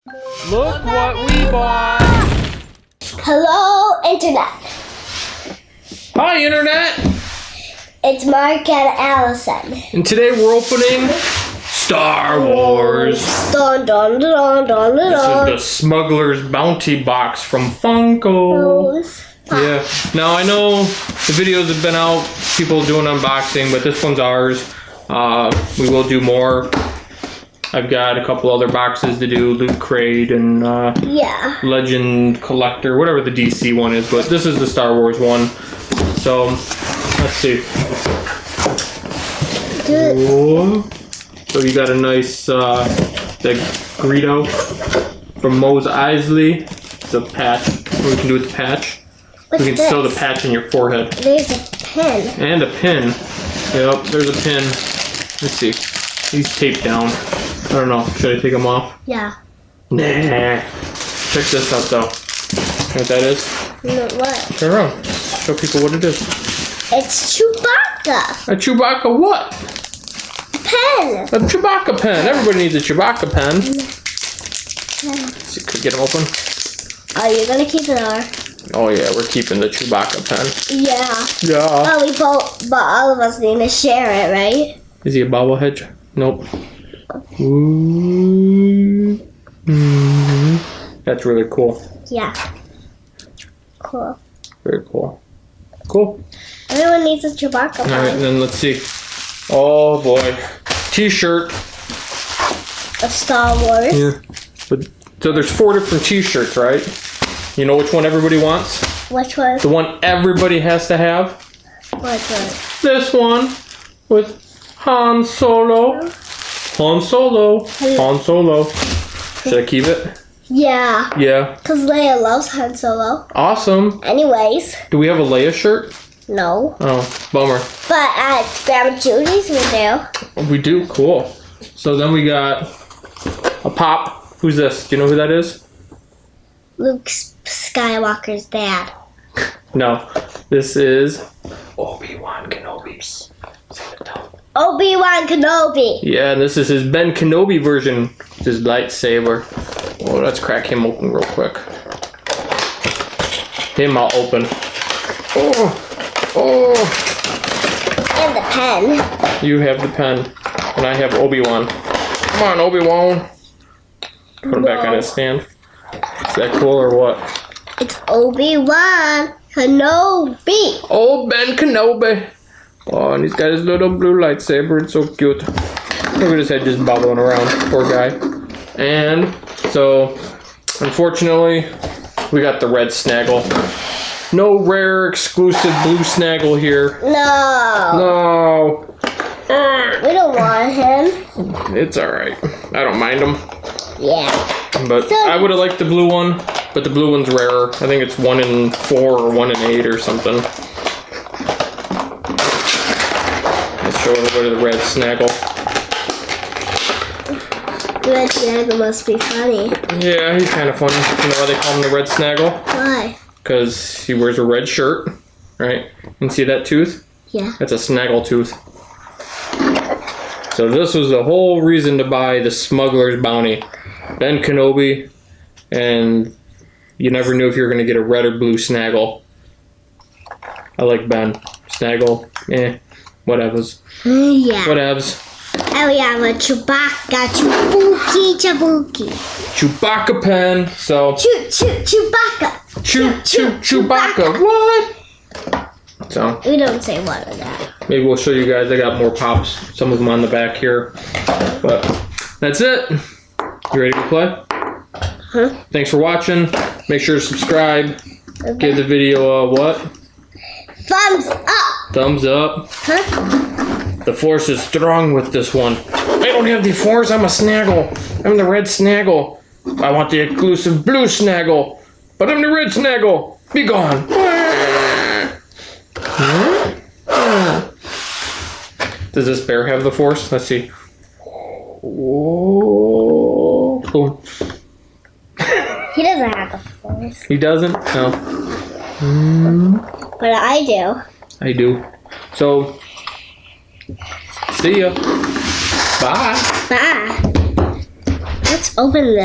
Look what we bought! Hello, Internet. Hi, Internet! It's Mark and Allison. And today we're opening Star Wars. Dun, dun, dun, dun, dun, This dun. is the Smugglers Bounty Box from Funko. Yeah. Now I know the videos have been out, people doing unboxing, but this one's ours. We will do more. I've got a couple other boxes to do, Loot Crate and Yeah. Legend Collector, whatever the DC one is, but this is the Star Wars one. So, let's see. Whoa. So you got a nice the Greedo from Mos Eisley. It's a patch. What we can do with the patch? What's We can this? sew the patch in your forehead. There's a pen. And a pin. Yep, there's a pin. Let's see. He's taped down. I don't know. Should I take him off? Yeah. Nah. Check this out though. You know what that is? No, what? Turn around. Show people what it is. It's Chewbacca. A Chewbacca what? Pen. A Chewbacca pen. Everybody needs a Chewbacca pen. Let's see, could we get him open? Are you gonna keep it or? Oh yeah, we're keeping the Chewbacca pen. Yeah. Yeah. Oh, but all of us need to share it, right? Is he a bobblehead? Nope. Ooh. That's really cool. Yeah. Cool. Very cool. Cool. Everyone needs a Chewbacca pen. Alright, then let's see. Oh boy. T-shirt. Of Star Wars. Yeah. But, so there's 4 different T-shirts, right? You know which one everybody wants? Which one? The one everybody has to have? Which one? This one with Han Solo. Han Solo. Han Solo. Should I keep it? Yeah. Yeah. Because Leia loves Han Solo. Awesome. Anyways. Do we have a Leia shirt? No. Oh, bummer. But at Grandma Judy's we do. We do? Cool. So then we got a Pop. Who's this? Do you know who that is? Luke Skywalker's dad. No. This is Obi-Wan Kenobi. Obi-Wan Kenobi. Yeah, and this is his Ben Kenobi version. His lightsaber. Oh, let's crack him open real quick. Him I'll open. Oh! Oh! And the pen. You have the pen. And I have Obi-Wan. Come on, Obi-Wan. Put him back on his stand. Is that cool or what? It's Obi-Wan Kenobi. Oh, Ben Kenobi. Oh, and he's got his little blue lightsaber. It's so cute. Look at his head just bobbling around. Poor guy. And so, unfortunately, we got the red Snaggle. No rare exclusive blue Snaggle here. No. No. We don't want him. It's alright. I don't mind him. Yeah. But I would have liked the blue one, but the blue one's rarer. I think it's 1 in 4 or 1 in 8 or something. Let's show everybody the red Snaggle. The red Snaggle must be funny. Yeah, he's kind of funny. You know why they call him the red Snaggle? Why? Because he wears a red shirt, right? And see that tooth? Yeah. That's a Snaggletooth. So this was the whole reason to buy the Smuggler's Bounty. Ben Kenobi, and you never knew if you were going to get a red or blue Snaggle. I like Ben. Snaggle, whatevers. Yeah. Whatevs. And we have a Chewbacca. Chewbacca. Chewbacca pen. So. Chewbacca. Chewbacca. What? So. We don't say what of that. Maybe we'll show you guys. I got more pops. Some of them on the back here. But that's it. You ready to play? Huh? Thanks for watching. Make sure to subscribe. Okay. Give the video a what? Thumbs up. Thumbs up. Huh? The Force is strong with this one. I don't have the Force. I'm a Snaggle. I'm the red Snaggle. I want the exclusive blue Snaggle. But I'm the red Snaggle. Be gone. Does this bear have the Force? Let's see. Whoa. Cool. He doesn't have the Force. He doesn't? No. But I do. I do. So, see ya. Bye. Bye. Let's open this.